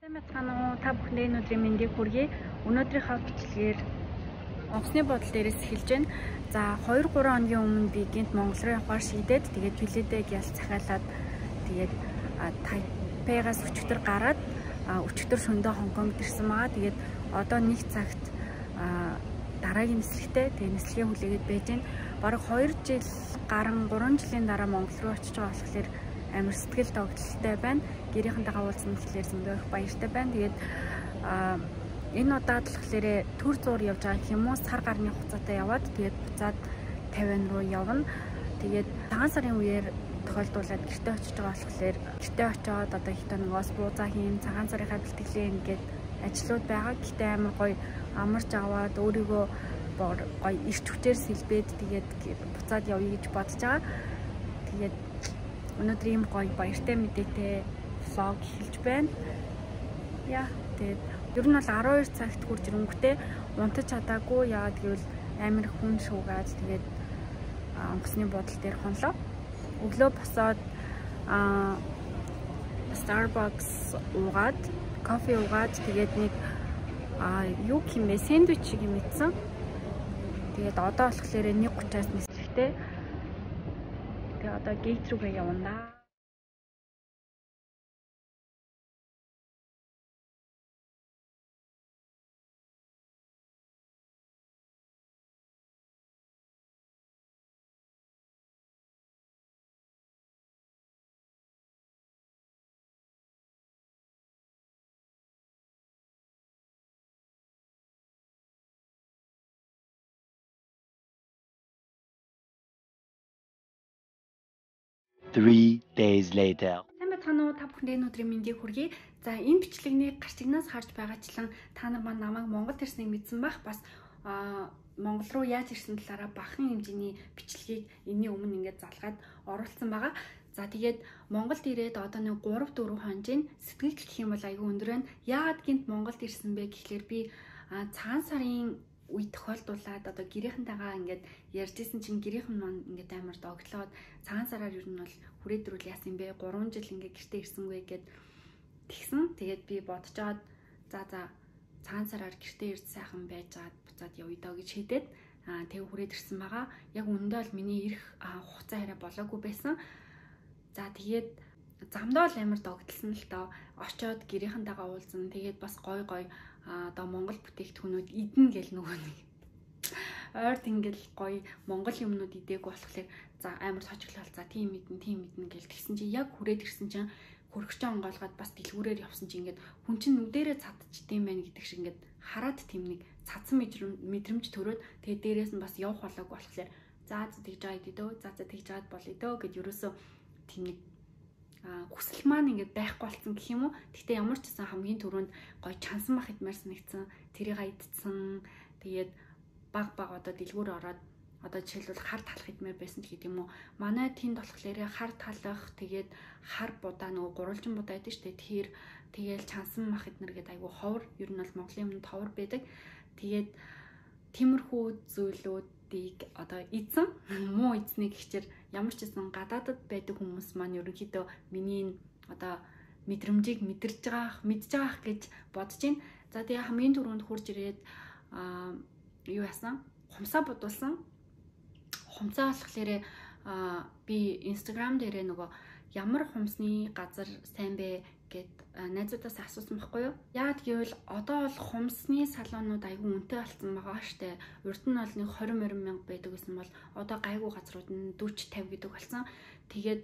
Сайн байна уу? Та бүхэндээ энэ өдрийн мэндийг хүргэе. Өнөөдрийнхөө бичлэгээр онгоцны бодол дээрээс эхэлж байна. За 2-3 хоногийн өмнө би гинт Монгол руу явахаар шийдээд тэгээд билетийг ялц захиалаад тэгээд Тайпейгаас өчигдөр гараад өчигдөр шөнөдөө Хонконгд ирсэн байгаа. Тэгээд одоо 1 цагт дараагийн нислэгтэй тэгээд нислэгээ хүлээгээд байж байна. Бараг 2 жил гарan 3 жилийн дараа Монгол руу очиж байгаа болохоор амар сэтгэл тогтолтой байна. Гэрийнхэнтэйгээ уулзсан болохоор зөндөө их баяртай байна. Тэгээд энэ удаад болохоор төр зуур явж байгаа гэх юм уу, сар гарны хугацаатай яваад тэгээд буцаад 50 руу явна. Тэгээд цагаан сарын үеэр тохиолдуулаад гэртээ очиж байгаа болохоор гэртээ очиод одоо их тоногоос буузаа хийн, цагаан сарынхаа бэлтгэлээ ингээд ажлууд байгаа. Гэхдээ амар гоё амарч аваад өөрийгөө гоё ирч хүчээр сэлбээд тэгээд буцаад явъя гэж бодож байгаа. Тэгээд өнөөдөр ийм гоё баяртай мэдээтэй влог хэлж байна. Тэгээд ер нь бол 12 цагт хурж ирэнгүүтээ унтаж чадаагүй. Яагаад гэвэл амар хүн шуугаад тэгээд онгоцны бодол дээр хонлоо. Өглөө босоод Starbucks уугаад, кофе уугаад тэгээд нэг юу гэмээ сэндвич шиг юм идсэн. Тэгээд одоо болохоор 1:30-аас нислэгтэй. Тэгээд одоо гейт рүүгээ явна. Three days later. Сайн байна уу? Та бүхэндээ энэ өдрийн мэндийг хүргэе. За энэ бичлэгний гарчигнаас харж байгаачлан та нар маань намайг Монгол ирснийг мэдсэн байх. Бас Монгол руу яаж ирсэн талаараа бахан хэмжээний бичлэгийг энэний өмнө ингээд залгаад оруулсан байгаа. За тэгээд Монголд ирээд одоо нэг 3-4 хонжийн сэтгэл гэх юм бол айгүй өндөр байна. Яагаад гинт Монголд ирсэн бэ гэхлээр би цагаан сарын үе тохиолдуулаад одоо гэрийнхэнтэйгээ ингээд ярьжсэн чинь гэрийнхэн маань ингээд амар догтлоод цагаан сараар ер нь бол хүрээдрүүл яасан бэ 3 жил ингээд гэртээ ирсэнгүй гэд тэгсэн. Тэгээд би бодож аваад за цагаан сараар гэртээ ирж сайхан байжгаад буцаад явъя даа гэж хэлээд тэг хүрээд ирсэн байгаа. Яг үүндээ бол миний ирэх хугацаа хараа болоогүй байсан. За тэгээд замдаа л амар догтлсон л доо очоод гэрийнхэнтэйгээ уулзсан. Тэгээд бас гой одоо Монгол бүтээгдэхүүнүүд идэн гэл нөгөө нэг ойрт ингээл гоё Монгол юмнууд идээг болохоор за амар сочглол за тийм мэднэ гэл тэгсэн чи яг хүрээд ирсэн чинь хөргөчөө онгоолгоод бас дэлгүүрээр явсан чи ингээд хүн чинь нүдэрээ цадчихдээ байна гэдэг шиг ингээд хараад тийм нэг цадсан мэдрэмж төрөөд тэгээ дээрээс нь бас явах болоогүй болохоор за тэгж байгаа идэ дөө за тэгж жаад болъё дөө гэд ерөөсөө тийм нэг хүсэл маань ингээд байхгүй болсон гэх юм уу. Гэхдээ ямар ч гэсэн хамгийн түрүүнд гоё чансан мах идмээр санагдсан. Тэрийг идсэн. Тэгээд баг одоо дэлгүүр ороод одоо жишээлбэл хар талах идмээр байсан гэдэг юм уу. Манай тэнд болохоор хар талах тэгээд хар будаа нөгөө гурвалжин будаа байдаг шүү дээ. Тэгээл чансан мах идмэр гэдэг айгу ховор. Ер нь бол Монголын юмд ховор байдаг. Тэгээд тиймэрхүү зүйлүүдийг одоо эзэн муу эзнийг гихчээр ямар ч гэсэн гадаадд байдаг хүмүүс маань ерөнхийдөө миний одоо мэдрэмжийг мэдж байгаа гэж бодож байна. За тэгээ хамгийн түрүүнд хурж ирээд юу яасан? Хумсаа бодуулсан. Хумсаа болохоор би Instagram дээрээ нөгөө ямар хумсны газар сайн бэ гэд найзуудаас асуусан байхгүй юу? Яагаад гэвэл одоо бол хумсны салонууд айгүй үнэтэй болсон байгаа штэ. Урд нь бол нэг 20 мянга байдаг гэсэн бол одоо гайгүй газрууд нь 40 50 гэдэг болсон. Тэгээд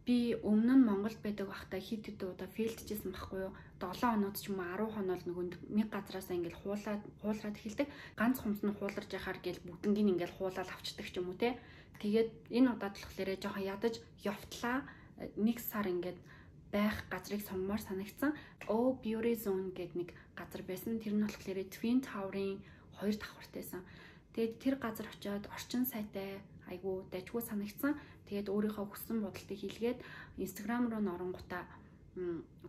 би өмнө нь Монголд байдаг байхдаа хэд удаа фейлдчихсэн байхгүй юу? 7 хоноод ч юм уу 10 хоноод нөгөө нэг газараасаа ингээл хуулраад эхэлдэг. Ганц хумс нь хууларж яхаар гээл бүгднийг ингээл хуулаад авчдаг ч юм уу те. Тэгээд энэ удаад болохоор жоохон ядаж явтлаа. Нэг сар ингээд байх газрыг сонгомоор санагдсан. Oh Beauty Zone гэдэг нэг газар байсан. Тэр нь болохоор Twin Tower-ын 2 давхартайсан. Тэгээд тэр газар очиод орчин сайтай айгу дайггүй санагдсан. Тэгээд өөрийнхөө хүссэн бодолтыг хийлгээд Instagram руу норонгуудаа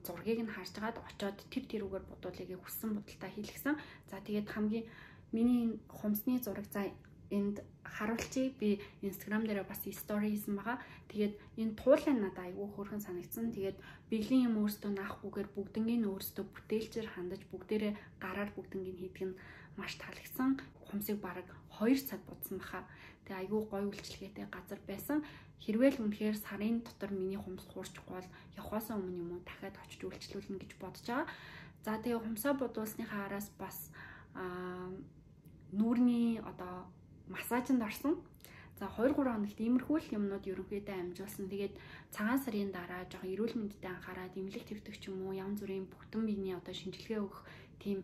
зургийг нь харж агаад очиод тэрүүгээр бодуулыг хүссэн бодолтоо хийлгсэн. За тэгээд хамгийн миний хумсны зураг за энд харуулчих би Instagram дээр бас story хийсэн байгаа. Тэгээд энэ туулын надад айгүй хөөрхөн санагдсан. Тэгээд бэлгийн юм өөрсдөө наахгүйгээр бүгднийг өөрсдөө бүтээлчээр хандаж бүгдээрээ гараар бүгднийг хийдэг нь маш таалагдсан. Хумсыг бараг 2 цаг будсан баха. Тэгээ айгүй гоё үйлчлэгээтэй газар байсан. Хэрвээ л үнэхээр сарын дотор миний хумс хуурчихгүй бол явахаасаа өмнө юм уу дахиад очиж үйлчлүүлнэ гэж бодож байгаа. За тэгээ хумсаа бодуулсныхаа араас бас нүүрний одоо массажинд орсон. За 2-3 хоногт иймэрхүү л юмнууд ерөнхийдөө амжуулсан. Тэгээд цагаан сарын дараа жоохон эрүүл мэндэд анхаараад эмнэлэг твтэх ч юм уу янз бүрийн бүхтэн биений одоо шинжилгээ өгөх тийм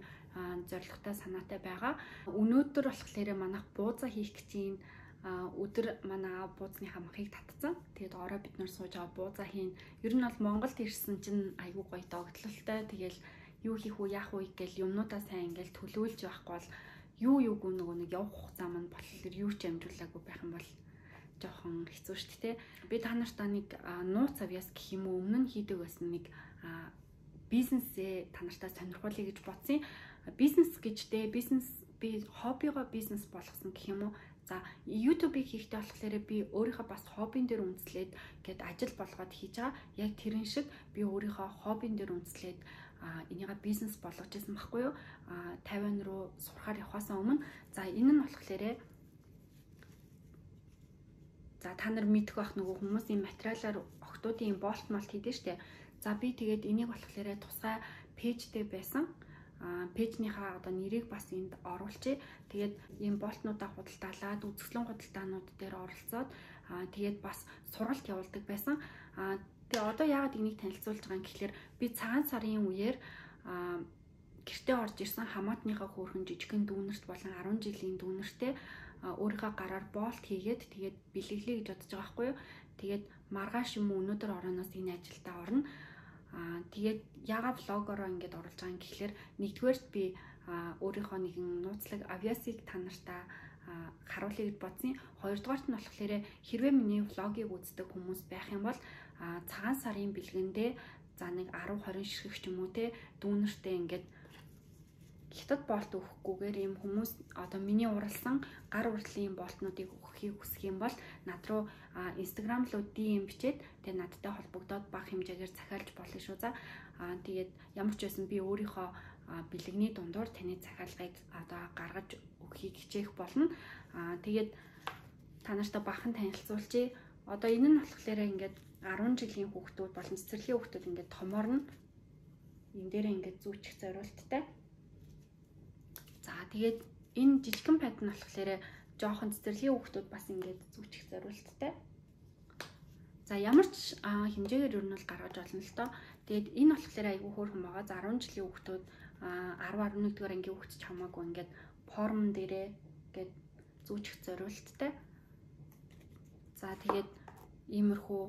зорилготой санаатай байгаа. Өнөөдөр болохоор манайх бууза хийх гэж юм өдөр манай буузны хамхыг татцсан. Тэгээд ороо бид нар сууж байгаа бууза хийн. Ер нь бол Монголд ирсэн чинь айгүй гоё догтлолтой. Тэгэл юу хийх үү яах вэ гэл юмнуудаа сайн ингээл төлөвлөж байхгүй бол юугүй нөгөө нэг явах хугацаа маань болохоор юу ч амжуулаагүй байх юм бол жоохон хэцүү шүү дээ. Би та нартаа нэг нууц авьяас гэх юм уу өмнө нь хийдэг байсан нэг бизнесээ та нартаа сонирхуулъя гэж бодсон. Бизнес гэжтэй бизнес би хоббигоо бизнес болгосон гэх юм уу. За YouTube-ийг хийхдээ болохоор би өөрийнхөө бас хоббин дээр үндэслээд гээд ажил болгоод хийж байгаа. Яг тэрэн шиг би өөрийнхөө хоббин дээр үндэслээд энийга бизнес болгож байсан байхгүй юу? Тайван руу сурахаар явахаасаа өмнө. За энэ нь болохоор за та нар мэдэх байх нөгөө хүмүүс ийм материалаар октоодын болт молт хийдэж штэ. За би тэгээд энийг болохоор тусгай пэйжтэй байсан. Пэйжнийхаа одоо нэрийг бас энд оруулчих. Тэгээд ийм болтнуудаа худалдаалаад үзэсгэлэн худалдаанууд дээр оролцоод тэгээд бас сургалт явуулдаг байсан. Тэгээ одоо яагаад энийг танилцуулж байгаа юм гэхэлэр би цагаан сарын үеэр гэртээ орж ирсэн хамаатныхаа хөөрхөн жижигхэн дүүнерт болон 10 жилийн дүүнертэй өөрийнхөө гараар болт хийгээд тэгээд бэлэглэе гэж бодож байгаа байхгүй юу. Тэгээд маргааш юм өнөөдөр орооноос энэ ажилдаа орно. Тэгээд яга влогороо ингээд оруулж байгаа юм гэхэлэр нэгдүгээрт би өөрийнхөө нэгэн нууцлаг авьяасыг та нартаа харуулъя гэж бодсон. Хоёрдугаарт нь болохоор хэрвээ миний влогийг үздэг хүмүүс байх юм бол цагаан сарын бэлгэндээ за нэг 10-20 ширхэг ч юм уу те дүүнертэй ингээд хятад болт өгөхгүйгээр ийм хүмүүс одоо миний уралсан гар уртлын болтнуудыг өгөхийг хүсэх юм бол над руу Instagram руу DM бичээд тэгээ надтай холбогдоод бага хэмжээгээр захиалж болно шүү за. Тэгээд ямар ч байсан би өөрийнхөө бэлгэний дундуур таны захиалгыг одоо гаргаж өгөхийг хичээх болно. Тэгээд та нартай бахан танилцуулъя. Одоо энэ нь болохоор ингээд 10 жилийн хүүхдүүд болон цэцэрлэгийн хүүхдүүд ингээд томоор нь энэ дээрээ ингээд зүүчих зориулттай. За тэгээд энэ жижигхэн пад нь болохоор жоохон цэцэрлэгийн хүүхдүүд бас ингээд зүүчих зориулттай. За ямар ч хэмжээгээр ер нь бол гаргаж болно л доо. Тэгээд энэ болохоор айгүй хөөрхөн байгаа. За 10 жилийн хүүхдүүд 10-11 дугаар ангийн хүүхд ч хамаагүй ингээд форм дээрээ ингээд зүүчих зориулттай. За тэгээд иймэрхүү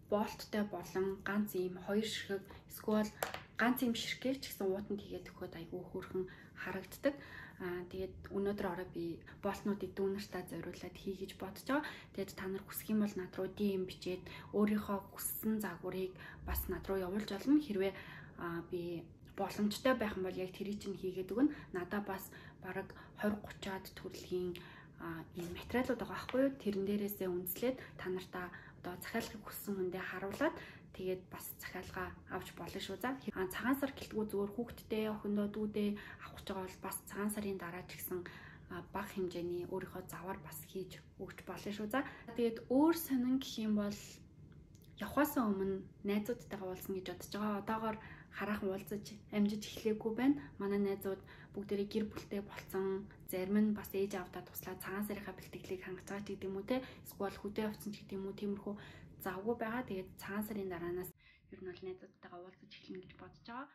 болттой болон ганц ийм 2 ширхэг эсвэл ганц ийм ширхэг ч гэсэн уутанд хийгээд өгөхөд айгүй хөөрхөн харагддаг. Тэгээд өнөөдөр ороо би болтнуудыг дүүнертаа зориулаад хий гэж бодож байгаа. Тэгээд та нар хүсэх юм бол над руу DM бичээд өөрийнхөө хүссэн загварыг бас над руу явуулж олно. Хэрвээ би боломжтой байх юм бол яг тэрийг чинь хийгээд өгнө. Надаа бас бараг 20-30-аад төрлийн ийм материалууд байгаа байхгүй юу? Тэрэн дээрээсээ үндэслээд та нартаа одоо захиалгыг хүссэн хүндээ харуулад тэгээд бас захиалгаа авч болно шүү за. Цагаан сар гэлтгүү зүгээр хүүхдтэй охиндоо дүүдээ авах гэж байгаа бол бас цагаан сарын дараа ч гэсэн бага хэмжээний өөрийнхөө завар бас хийж өгч болно шүү за. Тэгээд өөр сонин гэх юм бол явахаас өмнө найзуудтайгаа уулзна гэж бодож байгаа. Одоогоор хараахан уулзаж амжиж эхлэегүй байна. Манай найзууд бүгдээрээ гэр бүлтэй болцсон. Зарим нь бас ээж аавдаа туслаад цагаан сарынхаа бэлтгэлийг хангаж байгаа ч гэдэг юм уу те. Эсвэл хөдөө явцсан ч гэдэг юм уу, тиймэрхүү завгүй байгаа. Тэгээд цагаан сарын дараанаас ер нь бол найзуудтайгаа уулзаж эхэлнэ гэж бодож байгаа.